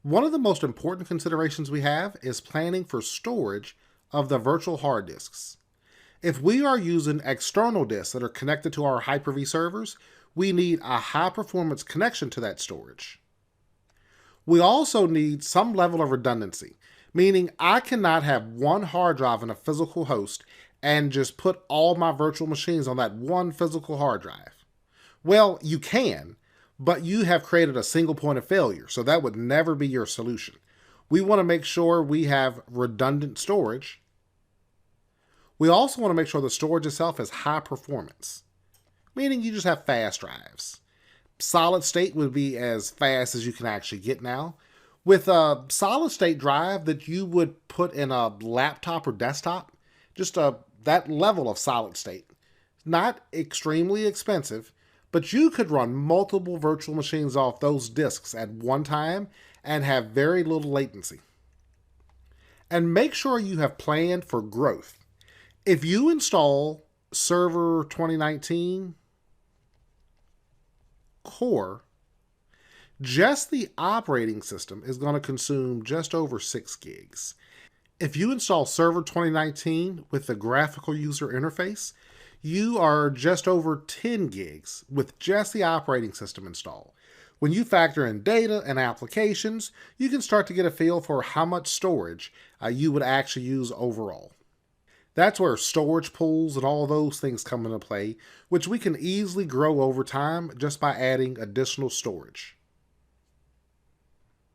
One of the most important considerations we have is planning for storage of the virtual hard disks. If we are using external disks that are connected to our Hyper-V servers, we need a high performance connection to that storage. We also need some level of redundancy, meaning I cannot have one hard drive in a physical host and just put all my virtual machines on that one physical hard drive. Well, you can, but you have created a single point of failure, so that would never be your solution. We want to make sure we have redundant storage. We also want to make sure the storage itself is high performance, meaning you just have fast drives. Solid state would be as fast as you can actually get now. With a solid state drive that you would put in a laptop or desktop, just that level of solid state. Not extremely expensive, but you could run multiple virtual machines off those disks at one time and have very little latency. And make sure you have planned for growth. If you install Server 2019 Core, just the operating system is going to consume just over 6 gigs. If you install Server 2019 with the graphical user interface, you are just over 10 gigs with just the operating system installed. When you factor in data and applications, you can start to get a feel for how much storage you would actually use overall. That's where storage pools and all those things come into play, which we can easily grow over time just by adding additional storage.